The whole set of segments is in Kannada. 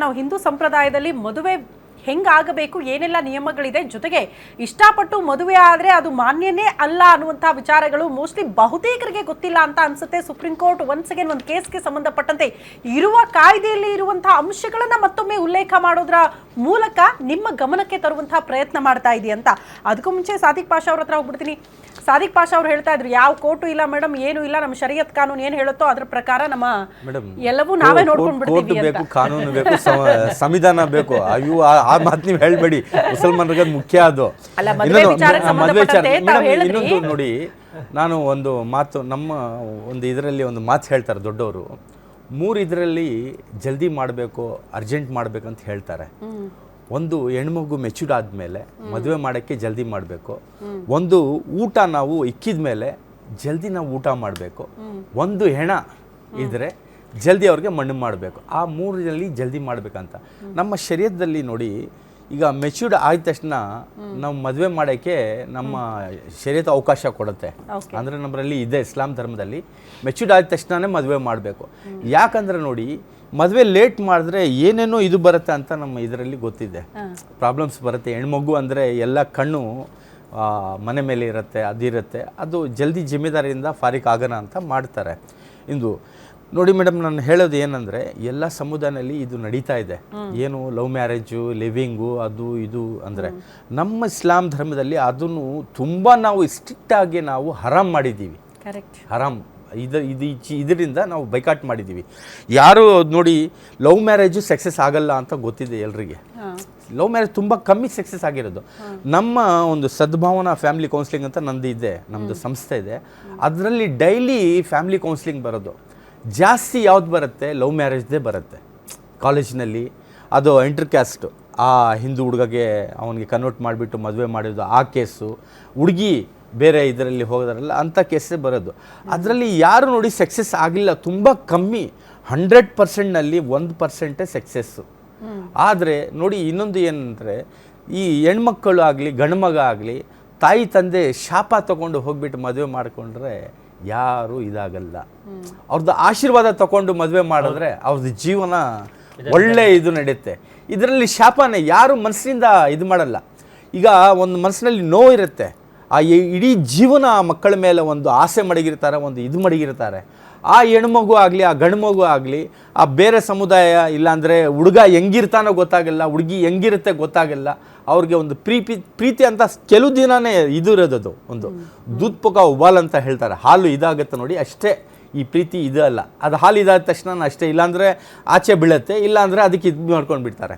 ನಾವು ಹಿಂದೂ ಸಂಪ್ರದಾಯದಲ್ಲಿ ಮದುವೆ ಹೆಂಗಾಗಬೇಕು, ಏನೆಲ್ಲ ನಿಯಮಗಳಿದೆ, ಜೊತೆಗೆ ಇಷ್ಟಪಟ್ಟು ಮದುವೆ ಆದರೆ ಅದು ಮಾನ್ಯನೇ ಅಲ್ಲ ಅನ್ನುವಂಥ ವಿಚಾರಗಳು ಮೋಸ್ಟ್ಲಿ ಬಹುತೇಕರಿಗೆ ಗೊತ್ತಿಲ್ಲ ಅಂತ ಅನ್ಸುತ್ತೆ. ಸುಪ್ರೀಂ ಕೋರ್ಟ್ ಒನ್ಸ್ ಅಗೇನ್ ಒಂದು ಕೇಸ್ಗೆ ಸಂಬಂಧಪಟ್ಟಂತೆ ಇರುವ ಕಾಯ್ದೆಯಲ್ಲಿ ಇರುವಂತಹ ಅಂಶಗಳನ್ನ ಮತ್ತೊಮ್ಮೆ ಉಲ್ಲೇಖ ಮಾಡೋದ್ರ ಮೂಲಕ ನಿಮ್ಮ ಗಮನಕ್ಕೆ ತರುವಂತಹ ಪ್ರಯತ್ನ ಮಾಡ್ತಾ ಇದೆಯಂತ. ಅದಕ್ಕೂ ಮುಂಚೆ ಸಾದಿಕ್ ಪಾಷಾ ಅವ್ರ ಹತ್ರ ಹೋಗ್ಬಿಡ್ತೀನಿ. ಸಾದಿಕ್ ಪಾಷಾ ಅವ್ರು ಹೇಳ್ತಾ ಇದ್ರು, ಯಾವ ಕೋರ್ಟು ಇಲ್ಲ ಮೇಡಮ್, ಏನು ಇಲ್ಲ, ನಮ್ಮ ಶರಿಯತ್ ಕಾನೂನು ಏನು ಹೇಳುತ್ತೋ ಅದ್ರ ಪ್ರಕಾರ ನಮ್ಮ ಎಲ್ಲವೂ ನಾವೇ ನೋಡ್ಕೊಂಡು ಬಿಡ್ತೀವಿ ಅಂತ. ಕಾನೂನು ಬೇಕು, ಸಂವಿಧಾನ ಬೇಕು. ಅಯ್ಯೋ ಆ ಮಾತು ನೀವು ಹೇಳ್ಬೇಡಿ, ಮುಸಲ್ಮಾನರಿಗೆ ಮುಖ್ಯ ಅದು. ಇನ್ನೊಂದು ನೋಡಿ, ನಾನು ಒಂದು ಮಾತು ನಮ್ಮ ಒಂದು ಇದರಲ್ಲಿ ಒಂದು ಮಾತು ಹೇಳ್ತಾರೆ ದೊಡ್ಡವರು, 3 ಇದರಲ್ಲಿ ಜಲ್ದಿ ಮಾಡಬೇಕು, ಅರ್ಜೆಂಟ್ ಮಾಡಬೇಕಂತ ಹೇಳ್ತಾರೆ. ಒಂದು ಹೆಣ್ಮಗು ಮೆಚೂರ್ಡ್ ಆದಮೇಲೆ ಮದುವೆ ಮಾಡೋಕ್ಕೆ ಜಲ್ದಿ ಮಾಡಬೇಕು. ಒಂದು ಊಟ ನಾವು ಇಕ್ಕಿದ ಮೇಲೆ ಜಲ್ದಿ ನಾವು ಊಟ ಮಾಡಬೇಕು. ಒಂದು ಹೆಣ ಇದ್ರೆ ಜಲ್ದಿ ಅವ್ರಿಗೆ ಮಣ್ಣು ಮಾಡಬೇಕು. ಆ 3ರಲ್ಲಿ ಜಲ್ದಿ ಮಾಡಬೇಕಂತ ನಮ್ಮ ಶರೀರದಲ್ಲಿ ನೋಡಿ. ಈಗ ಮೆಚೂರ್ಡ್ ಆದ ತಕ್ಷಣ ನಾವು ಮದುವೆ ಮಾಡೋಕ್ಕೆ ನಮ್ಮ ಶರೀರ ಅವಕಾಶ ಕೊಡುತ್ತೆ. ಅಂದರೆ ನಮ್ಮಲ್ಲಿ ಇದೆ, ಇಸ್ಲಾಂ ಧರ್ಮದಲ್ಲಿ ಮೆಚೂರ್ಡ್ ಆದ ತಕ್ಷಣವೇ ಮದುವೆ ಮಾಡಬೇಕು. ಯಾಕಂದರೆ ನೋಡಿ, ಮದುವೆ ಲೇಟ್ ಮಾಡಿದ್ರೆ ಏನೇನೋ ಇದು ಬರುತ್ತೆ ಅಂತ ನಮ್ಮ ಇದರಲ್ಲಿ ಗೊತ್ತಿದೆ, ಪ್ರಾಬ್ಲಮ್ಸ್ ಬರುತ್ತೆ. ಹೆಣ್ಮಗು ಅಂದರೆ ಎಲ್ಲ ಕಣ್ಣು ಮನೆ ಮೇಲೆ ಇರುತ್ತೆ, ಅದಿರುತ್ತೆ, ಅದು ಜಲ್ದಿ ಜಿಮ್ಮೆದಾರಿಯಿಂದ ಫಾರಿಕ್ ಆಗೋಣ ಅಂತ ಮಾಡ್ತಾರೆ. ಇಂದು ನೋಡಿ ಮೇಡಮ್, ನಾನು ಹೇಳೋದು ಏನಂದರೆ, ಎಲ್ಲ ಸಮುದಾಯದಲ್ಲಿ ಇದು ನಡೀತಾ ಇದೆ. ಏನು ಲವ್ ಮ್ಯಾರೇಜು, ಲಿವಿಂಗು, ಅದು ಇದು ಅಂದರೆ ನಮ್ಮ ಇಸ್ಲಾಂ ಧರ್ಮದಲ್ಲಿ ಅದನ್ನು ತುಂಬ ನಾವು ಸ್ಟ್ರಿಕ್ಟಾಗಿ ನಾವು ಹರಾಮ್ ಮಾಡಿದ್ದೀವಿ. ಹರಾಮ್ ಇದರಿಂದ ನಾವು ಬೈಕಾಟ್ ಮಾಡಿದ್ದೀವಿ. ಯಾರು ನೋಡಿ, ಲವ್ ಮ್ಯಾರೇಜು ಸಕ್ಸಸ್ ಆಗಲ್ಲ ಅಂತ ಗೊತ್ತಿದೆ ಎಲ್ರಿಗೆ. ಲವ್ ಮ್ಯಾರೇಜ್ ತುಂಬ ಕಮ್ಮಿ ಸಕ್ಸಸ್ ಆಗಿರೋದು. ನಮ್ಮ ಒಂದು ಸದ್ಭಾವನಾ ಫ್ಯಾಮಿಲಿ ಕೌನ್ಸಿಲಿಂಗ್ ಅಂತ ನಂದು ಇದೆ, ನಮ್ಮದು ಸಂಸ್ಥೆ ಇದೆ. ಅದರಲ್ಲಿ ಡೈಲಿ ಫ್ಯಾಮಿಲಿ ಕೌನ್ಸಿಲಿಂಗ್ ಬರೋದು ಜಾಸ್ತಿ. ಯಾವ್ದು ಬರುತ್ತೆ? ಲವ್ ಮ್ಯಾರೇಜ್ದೇ ಬರುತ್ತೆ. ಕಾಲೇಜಿನಲ್ಲಿ ಅದು ಇಂಟರ್ ಕ್ಯಾಸ್ಟು, ಆ ಹಿಂದೂ ಹುಡುಗಗೆ ಅವನಿಗೆ ಕನ್ವರ್ಟ್ ಮಾಡಿಬಿಟ್ಟು ಮದುವೆ ಮಾಡೋದು, ಆ ಕೇಸು. ಹುಡುಗಿ ಬೇರೆ ಇದರಲ್ಲಿ ಹೋಗೋದ್ರಲ್ಲ, ಅಂಥ ಕೇಸೇ ಬರೋದು. ಅದರಲ್ಲಿ ಯಾರು ನೋಡಿ ಸಕ್ಸಸ್ ಆಗಿಲ್ಲ, ತುಂಬ ಕಮ್ಮಿ. 100%ನಲ್ಲಿ 1% ಸಕ್ಸಸ್ಸು. ಆದರೆ ನೋಡಿ, ಇನ್ನೊಂದು ಏನಂದರೆ, ಈ ಹೆಣ್ಮಕ್ಕಳು ಆಗಲಿ ಗಂಡು ಮಗ ಆಗಲಿ ತಾಯಿ ತಂದೆ ಶಾಪ ತಗೊಂಡು ಹೋಗ್ಬಿಟ್ಟು ಮದುವೆ ಮಾಡಿಕೊಂಡ್ರೆ ಯಾರೂ ಇದಾಗಲ್ಲ. ಅವ್ರದ್ದು ಆಶೀರ್ವಾದ ತಗೊಂಡು ಮದುವೆ ಮಾಡಿದ್ರೆ ಅವ್ರದ್ದು ಜೀವನ ಒಳ್ಳೆ ಇದು ನಡೆಯುತ್ತೆ. ಇದರಲ್ಲಿ ಶಾಪನೇ ಯಾರು ಮನಸ್ಸಿನಿಂದ ಇದು ಮಾಡಲ್ಲ. ಈಗ ಒಂದು ಮನಸ್ಸಿನಲ್ಲಿ ನೋವು ಇರುತ್ತೆ, ಆ ಇಡೀ ಜೀವನ ಆ ಮಕ್ಕಳ ಮೇಲೆ ಒಂದು ಆಸೆ ಮಡಗಿರ್ತಾರೆ, ಒಂದು ಇದು ಮಡಗಿರ್ತಾರೆ. ಆ ಹೆಣ್ಮಗು ಆಗಲಿ ಆ ಗಂಡು ಮಗು ಆಗಲಿ, ಆ ಬೇರೆ ಸಮುದಾಯ, ಇಲ್ಲಾಂದರೆ ಹುಡುಗ ಹೆಂಗಿರ್ತಾನೋ ಗೊತ್ತಾಗಲ್ಲ, ಹುಡುಗಿ ಹೆಂಗಿರುತ್ತೆ ಗೊತ್ತಾಗಲ್ಲ. ಅವ್ರಿಗೆ ಒಂದು ಪ್ರೀತಿ ಅಂತ ಕೆಲವು ದಿನವೇ ಇದು ಇರೋದು. ಒಂದು ದೂದ್ ಪುಕ ಉಬಾಲ್ ಅಂತ ಹೇಳ್ತಾರೆ, ಹಾಲು ಇದಾಗುತ್ತೆ ನೋಡಿ, ಅಷ್ಟೇ ಈ ಪ್ರೀತಿ ಇದು ಅಲ್ಲ. ಅದು ಹಾಲು ಇದಾದ ತಕ್ಷಣ ಅಷ್ಟೇ, ಇಲ್ಲಾಂದರೆ ಆಚೆ ಬೀಳುತ್ತೆ, ಇಲ್ಲಾಂದರೆ ಅದಕ್ಕೆ ಇದು ಮಾಡ್ಕೊಂಡು ಬಿಡ್ತಾರೆ.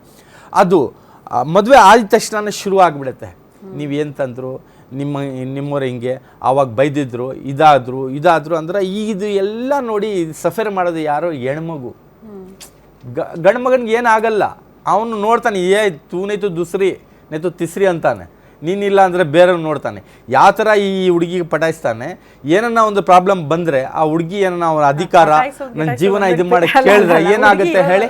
ಅದು ಮದುವೆ ಆದ ತಕ್ಷಣ ಶುರು ಆಗಿಬಿಡುತ್ತೆ. ನೀವೇನು ತಂದರು, ನಿಮ್ಮವ್ರು ಹಿಂಗೆ ಆವಾಗ ಬೈದಿದ್ರು, ಇದಾದರು ಅಂದ್ರೆ ಇದು ಎಲ್ಲ ನೋಡಿ ಸಫರ್ ಮಾಡೋದು ಯಾರೋ ಹೆಣ್ಮಗು. ಗಂಡು ಮಗನಿಗೆ ಏನಾಗಲ್ಲ, ಅವನು ನೋಡ್ತಾನೆ, ತೂನೈತು ದುಸ್ರಿ ನೈತು ತಿಸ್ರಿ ಅಂತಾನೆ, ನೀನಿಲ್ಲ ಅಂದರೆ ಬೇರೆಯವ್ರು ನೋಡ್ತಾನೆ. ಯಾವ ಥರ ಈ ಹುಡುಗಿಗೆ ಪಟಾಯಿಸ್ತಾನೆ. ಏನನ್ನ ಒಂದು ಪ್ರಾಬ್ಲಮ್ ಬಂದರೆ ಆ ಹುಡುಗಿ ಏನನ್ನ ಅವರ ಅಧಿಕಾರ, ನನ್ನ ಜೀವನ ಇದು ಮಾಡಿ ಕೇಳಿದ್ರೆ ಏನಾಗುತ್ತೆ ಹೇಳಿ,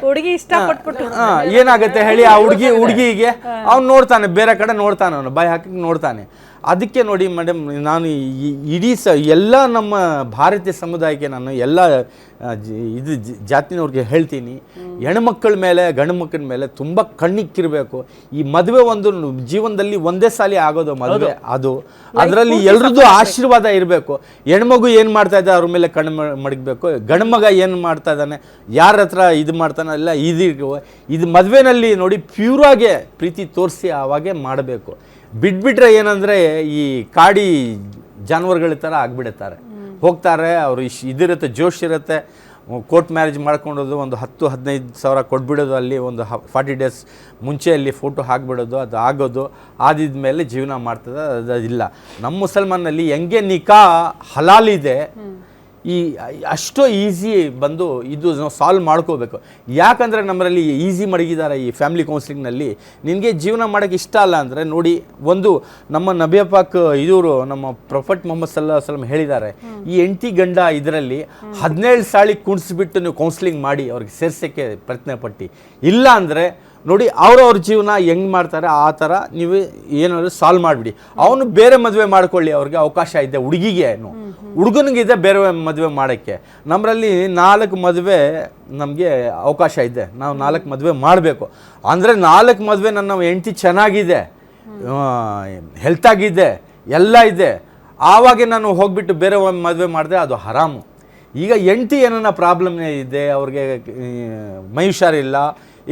ಏನಾಗುತ್ತೆ ಹೇಳಿ, ಆ ಹುಡುಗಿಗೆ ಅವ್ನು ನೋಡ್ತಾನೆ, ಬೇರೆ ಕಡೆ ನೋಡ್ತಾನೆ, ಅವನು ಬಾಯಿ ಹಾಕಿ ನೋಡ್ತಾನೆ. ಅದಕ್ಕೆ ನೋಡಿ ಮೇಡಮ್, ನಾನು ಇಡೀ ಎಲ್ಲ ನಮ್ಮ ಭಾರತೀಯ ಸಮುದಾಯಕ್ಕೆ ನಾನು ಎಲ್ಲ ಇದು ಜಾತಿನವ್ರಿಗೆ ಹೇಳ್ತೀನಿ, ಹೆಣ್ಮಕ್ಳ ಮೇಲೆ ಗಂಡು ಮಕ್ಕಳ ಮೇಲೆ ತುಂಬ ಕಣ್ಣಿಕ್ಕಿರಬೇಕು. ಈ ಮದುವೆ ಒಂದು ಜೀವನದಲ್ಲಿ ಒಂದೇ ಸಾಲಿ ಆಗೋದು ಮದುವೆ, ಅದು ಅದರಲ್ಲಿ ಎಲ್ರದ್ದು ಆಶೀರ್ವಾದ ಇರಬೇಕು. ಹೆಣ್ಮಗು ಏನು ಮಾಡ್ತಾ ಇದ್ದ ಅವ್ರ ಮೇಲೆ ಕಣ್ಣು ಮಡಗಬೇಕು, ಗಂಡು ಮಗ ಏನು ಮಾಡ್ತಾ ಇದ್ದಾನೆ, ಯಾರ ಹತ್ರ ಇದು ಮಾಡ್ತಾನಲ್ಲ, ಇದು ಮದುವೆನಲ್ಲಿ ನೋಡಿ ಪ್ಯೂರಾಗೆ ಪ್ರೀತಿ ತೋರಿಸಿ ಆವಾಗೆ ಮಾಡಬೇಕು. ಬಿಟ್ಬಿಟ್ರೆ ಏನಂದರೆ ಈ ಕಾಡಿ ಜಾನುವಾರುಗಳ ಥರ ಆಗಿಬಿಡುತ್ತಾರೆ, ಹೋಗ್ತಾರೆ. ಅವರು ಇದಿರುತ್ತೆ, ಜೋಶ್ ಇರುತ್ತೆ, ಕೋರ್ಟ್ ಮ್ಯಾರೇಜ್ ಮಾಡ್ಕೊಂಡೋದು, ಒಂದು 10-15 ಸಾವಿರ ಕೊಟ್ಬಿಡೋದು, ಅಲ್ಲಿ ಒಂದು 40 ಡೇಸ್ ಮುಂಚೆ ಅಲ್ಲಿ ಫೋಟೋ ಹಾಕ್ಬಿಡೋದು, ಅದು ಆಗೋದು, ಆದಿದ ಮೇಲೆ ಜೀವನ ಮಾಡ್ತದೆ. ಅದಿಲ್ಲ. ನಮ್ಮ ಮುಸಲ್ಮಾನಲ್ಲಿ ಹೆಂಗೆ ನಿಕಾ ಹಲಾಲಿದೆ, ಈ ಅಷ್ಟು ಈಸಿ ಬಂದು ಇದು ನಾವು ಸಾಲ್ವ್ ಮಾಡ್ಕೋಬೇಕು. ಯಾಕಂದರೆ ನಮ್ಮಲ್ಲಿ ಈಸಿ ಮಡಗಿದ್ದಾರೆ ಈ ಫ್ಯಾಮಿಲಿ ಕೌನ್ಸಿಲಿಂಗ್ನಲ್ಲಿ. ನಿನಗೆ ಜೀವನ ಮಾಡೋಕ್ಕೆ ಇಷ್ಟ ಅಲ್ಲ ಅಂದರೆ ನೋಡಿ, ಒಂದು ನಮ್ಮ ನಬಿ ಪಾಕ್ ಇವರು ನಮ್ಮ ಪ್ರೊಫೆಟ್ ಮೊಹಮ್ಮದ್ ಸಲ್ಲಲ್ಲಾಹು ಅಲೈಹಿ ವಸಲ್ಲಂ ಹೇಳಿದ್ದಾರೆ, ಈ ಹೆಂಡತಿ ಗಂಡ ಇದರಲ್ಲಿ 17 ಸಾಳಿ ಕುಣಿಸ್ಬಿಟ್ಟು ನೀವು ಕೌನ್ಸಿಲಿಂಗ್ ಮಾಡಿ ಅವ್ರಿಗೆ ಸೇರ್ಸೋಕ್ಕೆ ಪ್ರಯತ್ನ ಪಟ್ಟು, ಇಲ್ಲ ಅಂದರೆ ನೋಡಿ ಅವ್ರವ್ರ ಜೀವನ ಹೆಂಗೆ ಮಾಡ್ತಾರೆ ಆ ಥರ ನೀವು ಏನಾದ್ರು ಸಾಲ್ವ್ ಮಾಡಿಬಿಡಿ. ಅವನು ಬೇರೆ ಮದುವೆ ಮಾಡ್ಕೊಳ್ಳಿ, ಅವ್ರಿಗೆ ಅವಕಾಶ ಇದೆ. ಹುಡುಗಿಗೆ ಹುಡುಗನಿಗಿದೆ ಬೇರೆ ಮದುವೆ ಮಾಡೋಕ್ಕೆ. ನಮ್ಮರಲ್ಲಿ 4 ಮದುವೆ ನಮಗೆ ಅವಕಾಶ ಇದೆ. ನಾವು 4 ಮದುವೆ ಮಾಡಬೇಕು ಅಂದರೆ 4 ಮದುವೆ ನನ್ನ ಹೆಂಡತಿ ಚೆನ್ನಾಗಿದೆ, ಹೆಲ್ತಾಗಿದೆ, ಎಲ್ಲ ಇದೆ, ಆವಾಗ ನಾನು ಹೋಗ್ಬಿಟ್ಟು ಬೇರೆ ಒಂದು ಮದುವೆ ಮಾಡಿದ್ರೆ ಅದು ಹರಾಮು. ಈಗ ಹೆಂಡತಿ ಏನನ್ನ ಪ್ರಾಬ್ಲಮ್ ಇದೆ, ಅವ್ರಿಗೆ ಮೈ ಹುಷಾರಿಲ್ಲ,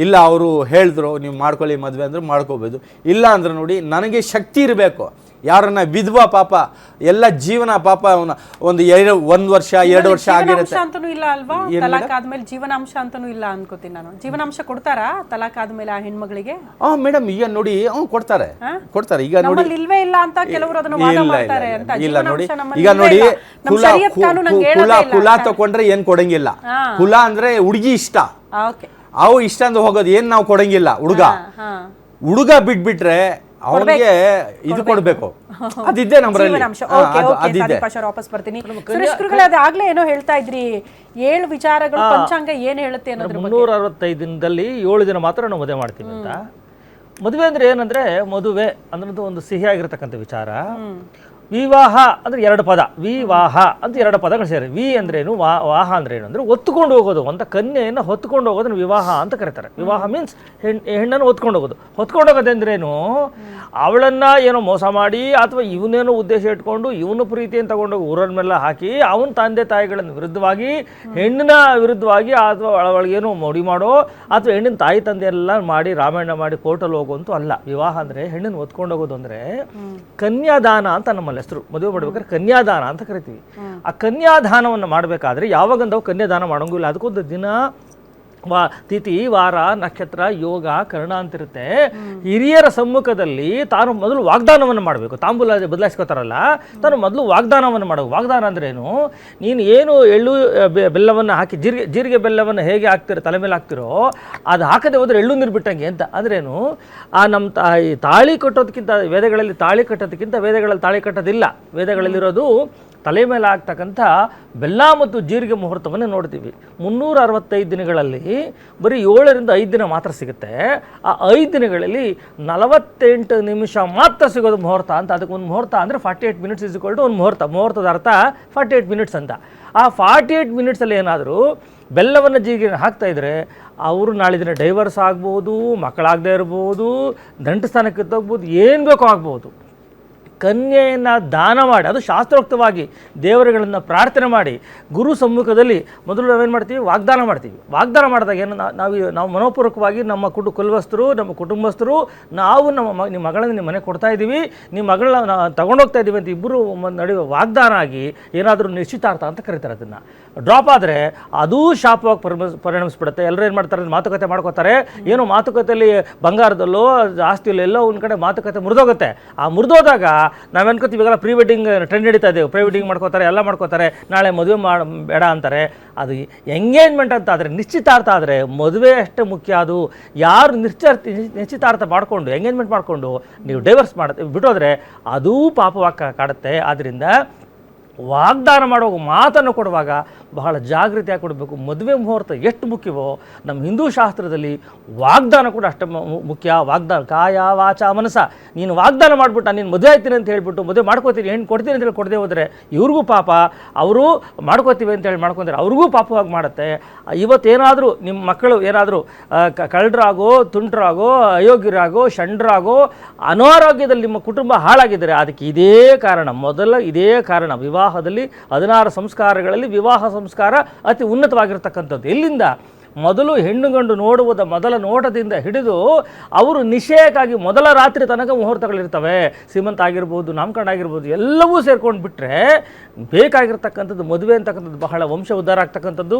ಇಲ್ಲ ಅವರು ಹೇಳಿದ್ರು ನೀವು ಮಾಡ್ಕೊಳ್ಳಿ ಮದುವೆ ಅಂದ್ರೆ ಮಾಡ್ಕೋಬೋದು. ಇಲ್ಲ ಅಂದ್ರೆ ನೋಡಿ ನನಗೆ ಶಕ್ತಿ ಇರಬೇಕು. ಯಾರನ್ನ ವಿಧವಾ ಪಾಪ ಎಲ್ಲ ಜೀವನ ಪಾಪ ಒಂದು 1 ವರ್ಷ 2 ವರ್ಷ ಆಗಿರುತ್ತೆ. ಅಂತನೂ ಇಲ್ಲ ಅಲ್ವಾ? ತಲಾಕ್ ಆದ್ಮೇಲೆ ಜೀವನಾಂಶ ಅಂತನೂ ಇಲ್ಲ ಅನ್ಕೋತೀನಿ ನಾನು. ಜೀವನಾಂಶ ಕೊಡ್ತಾರಾ ತಲಾಕ್ ಆದ್ಮೇಲೆ ಆ ಹೆಣ್ಮಗಳಿಗೆ? ಮೇಡಮ್ ಈಗ ನೋಡಿ ಕೊಡ್ತಾರೆ. ಈಗ ನೋಡಿ ನಮ್ಮಲ್ಲಿ ಇಲ್ವೇ ಇಲ್ಲ ಅಂತ ಕೆಲವರು ಅದನ್ನ ವಾದ ಮಾಡ್ತಾರೆ ಅಂತ. ಇಲ್ಲ ನೋಡಿ ಜೀವನಾಂಶ ಈಗ ನೋಡಿ ನಮ್ಮ ಶರೀಯತ್ ಕಾನೂನು ನಂಗೆ ಹೇಳೋದೇ ಇಲ್ಲ. ಕುಲ ತಗೊಂಡ್ರೆ ಏನ್ ಕೊಡಂಗಿಲ್ಲ. ಕುಲ ಅಂದ್ರೆ ಹುಡುಗಿ ಇಷ್ಟ, ಓಕೆ ಅವು ಇಷ್ಟ ಅಂತ ಹೋಗೋದು, ಏನ್ ನಾವು ಕೊಡಂಗಿಲ್ಲ. ಹುಡುಗ ಬಿಟ್ಬಿಟ್ರೆ ಅವನಿಗೆ ಇದು ಕೊಡ್ಬೇಕು. ಅದಿದೆ ನಮ್ಮಲ್ಲಿ, ಅದಿದೆ. ವಾಪಸ್ ಬರ್ತೀನಿ. ಸುರೇಶ್ ಗುರುಗಳೇ, ಅದಾಗ್ಲೇ ಏನೋ ಹೇಳ್ತಾ ಇದ್ರಿ, 7 ವಿಚಾರಗಳು ಪಂಚಾಂಗ ಏನ್ ಹೇಳುತ್ತೆ ಅನ್ನೋದ್ರ ಬಗ್ಗೆ. 365 ದಿನದಲ್ಲಿ 7 ದಿನ ಮಾತ್ರ ನಾವು ಮದುವೆ ಮಾಡ್ತೀವಿ ಅಂತ. ಮದುವೆ ಅಂದ್ರೆ ಏನಂದ್ರೆ, ಮದುವೆ ಅನ್ನೋದು ಒಂದು ಸಿಹಿಯಾಗಿರ್ತಕ್ಕಂಥ ವಿಚಾರ. ವಿವಾಹ ಅಂದ್ರೆ 2 ಪದ, ವಿವಾಹ ಅಂತ 2 ಪದಗಳು ಸೇರಿ. ವಿ ಅಂದ್ರೇನು, ವಾಹ ಅಂದ್ರೇನು ಅಂದ್ರೆ ಹೊತ್ತುಕೊಂಡು ಹೋಗೋದು. ಅಂತ ಕನ್ಯೆಯನ್ನು ಹೊತ್ಕೊಂಡು ಹೋಗೋದನ್ನ ವಿವಾಹ ಅಂತ ಕರೀತಾರೆ. ವಿವಾಹ ಮೀನ್ಸ್ ಹೆಣ್ಣನ್ನು ಹೊತ್ಕೊಂಡು ಹೋಗೋದು. ಹೊತ್ಕೊಂಡು ಹೋಗೋದಂದ್ರೇನು, ಅವಳನ್ನ ಏನೋ ಮೋಸ ಮಾಡಿ ಅಥವಾ ಇವನೇನೋ ಉದ್ದೇಶ ಇಟ್ಕೊಂಡು ಇವನು ಪ್ರೀತಿಯನ್ನು ತಗೊಂಡೋಗಿ ಊರನ ಮೇಲೆ ಹಾಕಿ ಅವನ ತಂದೆ ತಾಯಿಗಳನ್ನು ವಿರುದ್ಧವಾಗಿ, ಹೆಣ್ಣಿನ ವಿರುದ್ಧವಾಗಿ, ಅಥವಾ ಅವಳಿಗೇನೋ ಮೋಡಿ ಮಾಡೋ ಅಥವಾ ಹೆಣ್ಣಿನ ತಾಯಿ ತಂದೆ ಎಲ್ಲ ಮಾಡಿ ರಾಮಾಯಣ ಮಾಡಿ ಕೋರ್ಟಲ್ಲಿ ಹೋಗುವಂತೂ ಅಲ್ಲ. ವಿವಾಹ ಅಂದ್ರೆ ಹೆಣ್ಣನ್ನು ಹೊತ್ಕೊಂಡು ಹೋಗೋದು. ಅಂದ್ರೆ ಕನ್ಯಾದಾನ ಅಂತ ನಮ್ಮಲ್ಲಿ ಹೆಸರು. ಮದುವೆ ಮಾಡ್ಬೇಕಾದ್ರೆ ಕನ್ಯಾದಾನ ಅಂತ ಕರಿತೀವಿ. ಆ ಕನ್ಯಾದಾನವನ್ನು ಮಾಡಬೇಕಾದ್ರೆ ಯಾವಾಗಂದವು ಕನ್ಯಾದಾನ ಮಾಡೋಂಗಿಲ್ಲ. ಅದಕ್ಕೊಂದು ದಿನ, ತಿಥಿ, ವಾರ, ನಕ್ಷತ್ರ, ಯೋಗ, ಕರ್ಣ ಅಂತಿರುತ್ತೆ. ಹಿರಿಯರ ಸಮ್ಮುಖದಲ್ಲಿ ತಾನು ಮೊದಲು ವಾಗ್ದಾನವನ್ನು ಮಾಡಬೇಕು. ತಾಂಬೂಲ ಬದಲಾಯಿಸ್ಕೋತಾರಲ್ಲ, ತಾನು ಮೊದಲು ವಾಗ್ದಾನವನ್ನು ಮಾಡಬೇಕು. ವಾಗ್ದಾನ ಅಂದ್ರೇನು, ನೀನು ಏನು ಎಳ್ಳು ಬೆಲ್ಲವನ್ನು ಹಾಕಿ ಜೀರಿಗೆ ಬೆಲ್ಲವನ್ನು ಹೇಗೆ ಹಾಕ್ತಿರೋ ತಲೆ ಮೇಲೆ ಹಾಕ್ತಿರೋ, ಅದು ಹಾಕದೆ ಹೋದ್ರೆ ಎಳ್ಳು ನೀರು ಬಿಟ್ಟಂಗೆ ಅಂತ. ಅಂದ್ರೇನು, ನಮ್ಮ ತಾಳಿ ಕಟ್ಟೋದಕ್ಕಿಂತ ವೇದಗಳಲ್ಲಿ ತಾಳಿ ಕಟ್ಟೋದಕ್ಕಿಂತ ವೇದಗಳಲ್ಲಿ ತಾಳಿ ಕಟ್ಟೋದಿಲ್ಲ. ವೇದಗಳಲ್ಲಿರೋದು ತಲೆ ಮೇಲೆ ಆಗ್ತಕ್ಕಂಥ ಬೆಲ್ಲ ಮತ್ತು ಜೀರಿಗೆ ಮುಹೂರ್ತವನ್ನು ನೋಡ್ತೀವಿ. 365 ದಿನಗಳಲ್ಲಿ ಬರೀ 7 ರಿಂದ 5 ದಿನ ಮಾತ್ರ ಸಿಗುತ್ತೆ. ಆ 5 ದಿನಗಳಲ್ಲಿ 48 ನಿಮಿಷ ಮಾತ್ರ ಸಿಗೋದು ಮುಹೂರ್ತ ಅಂತ. ಅದಕ್ಕೆ ಒಂದು ಮುಹೂರ್ತ ಅಂದರೆ 48 ಮಿನಿಟ್ಸ್ ಇಸ್ ಈಕ್ವಲ್ ಟು ಒಂದು ಮುಹೂರ್ತ. ಮುಹೂರ್ತದ ಅರ್ಥ 48 ಮಿನಿಟ್ಸ್ ಅಂತ. ಆ 48 ಮಿನಿಟ್ಸಲ್ಲಿ ಏನಾದರೂ ಬೆಲ್ಲವನ್ನು ಜೀರಿಗೆ ಹಾಕ್ತಾ ಇದ್ರೆ ಅವರು ನಾಳೆ ದಿನ ಡೈವರ್ಸ್ ಆಗ್ಬೋದು, ಮಕ್ಕಳಾಗದೇ ಇರ್ಬೋದು, ದಂಟು ಸ್ಥಾನಕ್ಕೆ ಕಿತ್ತೋಗ್ಬೋದು, ಏನು ಬೇಕೋ ಆಗ್ಬೋದು. ಕನ್ಯೆಯನ್ನು ದಾನ ಮಾಡಿ, ಅದು ಶಾಸ್ತ್ರೋಕ್ತವಾಗಿ ದೇವರುಗಳನ್ನು ಪ್ರಾರ್ಥನೆ ಮಾಡಿ ಗುರು ಸಮ್ಮುಖದಲ್ಲಿ ಮೊದಲು ನಾವೇನು ಮಾಡ್ತೀವಿ, ವಾಗ್ದಾನ ಮಾಡ್ತೀವಿ. ವಾಗ್ದಾನ ಮಾಡಿದಾಗ ಏನು, ನಾವು ಮನೋಪೂರ್ವಕವಾಗಿ ನಮ್ಮ ಕುಟುಂಬಸ್ಥರು, ನಮ್ಮ ಕುಟುಂಬಸ್ಥರು, ನಾವು ನಿಮ್ಮ ಮಗಳನ್ನು ನಿಮ್ಮ ಮನೆಗೆ ಕೊಡ್ತಾ ಇದ್ದೀವಿ, ನಿಮ್ಮ ಮಗಳನ್ನ ತಗೊಂಡೋಗ್ತಾ ಇದ್ದೀವಿ ಅಂತ ಇಬ್ಬರು ನಡುವೆ ವಾಗ್ದಾನ ಆಗಿ ಏನಾದರೂ ನಿಶ್ಚಿತಾರ್ಥ ಅಂತ ಕರೀತಾರೆ. ಅದನ್ನು ಡ್ರಾಪ್ ಆದರೆ ಅದೂ ಶಾಪವಾಗಿ ಪರಿಣಮಿಸ್ಬಿಡುತ್ತೆ. ಎಲ್ಲರೂ ಏನು ಮಾಡ್ತಾರೆ, ಮಾತುಕತೆ ಮಾಡ್ಕೋತಾರೆ. ಏನೋ ಮಾತುಕತೆಯಲ್ಲಿ ಬಂಗಾರದಲ್ಲೋ ಆಸ್ತಿಯಲ್ಲೋ ಎಲ್ಲೋ ಒಂದು ಕಡೆ ಮಾತುಕತೆ ಮುರಿದೋಗುತ್ತೆ. ಆ ಮುರಿದೋದಾಗ ನಾವು ಅನ್ಕೋತೀವಿ, ಇವಾಗೆಲ್ಲ ಪ್ರೀ ವೆಡ್ಡಿಂಗ್ ಟ್ರೆಂಡ್ ನಡೀತಾ ಇದೆ, ಪ್ರೀ ವೆಡ್ಡಿಂಗ್ ಮಾಡ್ಕೋತಾರೆ, ಎಲ್ಲ ಮಾಡ್ಕೋತಾರೆ, ನಾಳೆ ಮದುವೆ ಬೇಡ ಅಂತಾರೆ. ಅದು ಎಂಗೇಜ್ಮೆಂಟ್ ಅಂತ ಆದರೆ, ನಿಶ್ಚಿತಾರ್ಥ ಆದರೆ ಮದುವೆ ಅಷ್ಟೇ ಮುಖ್ಯ. ಅದು ಯಾರು ನಿಶ್ಚಿತಾರ್ಥ ಮಾಡಿಕೊಂಡು ಎಂಗೇಜ್ಮೆಂಟ್ ಮಾಡಿಕೊಂಡು ನೀವು ಡೈವರ್ಸ್ ಬಿಟ್ಟೋದ್ರೆ ಅದೂ ಪಾಪವಾಗಿ ಕಾಡುತ್ತೆ. ಆದ್ದರಿಂದ ವಾಗ್ದಾನ ಮಾಡುವಾಗ, ಮಾತನ್ನು ಕೊಡುವಾಗ ಬಹಳ ಜಾಗೃತಿಯಾಗಿ ಕೊಡಬೇಕು. ಮದುವೆ ಮುಹೂರ್ತ ಎಷ್ಟು ಮುಖ್ಯವೋ ನಮ್ಮ ಹಿಂದೂ ಶಾಸ್ತ್ರದಲ್ಲಿ ವಾಗ್ದಾನ ಕೂಡ ಅಷ್ಟೇ ಮುಖ್ಯ. ವಾಗ್ದಾನ ಕಾಯ ವಾಚ ಮನಸ. ನೀನು ವಾಗ್ದಾನ ಮಾಡಿಬಿಟ್ಟು ನೀನು ಮದುವೆ ಆಯ್ತೀನಿ ಅಂತ ಹೇಳ್ಬಿಟ್ಟು ಮದುವೆ ಮಾಡ್ಕೋತೀನಿ, ಹೆಣ್ಣು ಕೊಡ್ತೀನಿ ಅಂತ ಹೇಳಿ ಕೊಡದೆ ಹೋದರೆ ಇವ್ರಿಗೂ ಪಾಪ, ಅವರು ಮಾಡ್ಕೋತೀವಿ ಅಂತೇಳಿ ಮಾಡ್ಕೊಂಡ್ರೆ ಅವ್ರಿಗೂ ಪಾಪವಾಗಿ ಮಾಡುತ್ತೆ. ಇವತ್ತೇನಾದರೂ ನಿಮ್ಮ ಮಕ್ಕಳು ಏನಾದರೂ ಕಳ್ಳರಾಗೋ, ತುಂಟರಾಗೋ, ಅಯೋಗ್ಯರಾಗೋ, ಷಂಡ್ರಾಗೋ, ಅನಾರೋಗ್ಯದಲ್ಲಿ ನಿಮ್ಮ ಕುಟುಂಬ ಹಾಳಾಗಿದ್ದರೆ ಅದಕ್ಕೆ ಇದೇ ಕಾರಣ. ಇದೇ ಕಾರಣ. ವಿವಾಹದಲ್ಲಿ 16 ಸಂಸ್ಕಾರಗಳಲ್ಲಿ ವಿವಾಹ ಸಂಸ್ಕಾರ ಅತಿ ಉನ್ನತವಾಗಿರ್ತಕ್ಕಂಥದ್ದು. ಎಲ್ಲಿಂದ? ಮೊದಲು ಹೆಣ್ಣು ಗಂಡು ನೋಡುವುದ ಮೊದಲ ನೋಟದಿಂದ ಹಿಡಿದು ಅವರು ನಿಶ್ಚಯಕ್ಕಾಗಿ ಮೊದಲ ರಾತ್ರಿ ತನಕ ಮುಹೂರ್ತಗಳಿರ್ತವೆ. ಸೀಮಂತ ಆಗಿರ್ಬೋದು, ನಾಮಕರಣ ಆಗಿರ್ಬೋದು, ಎಲ್ಲವೂ ಸೇರ್ಕೊಂಡು ಬಿಟ್ಟರೆ ಬೇಕಾಗಿರ್ತಕ್ಕಂಥದ್ದು ಮದುವೆ ಅಂತಕ್ಕಂಥದ್ದು ಬಹಳ ವಂಶ ಉದ್ಧಾರ ಆಗ್ತಕ್ಕಂಥದ್ದು.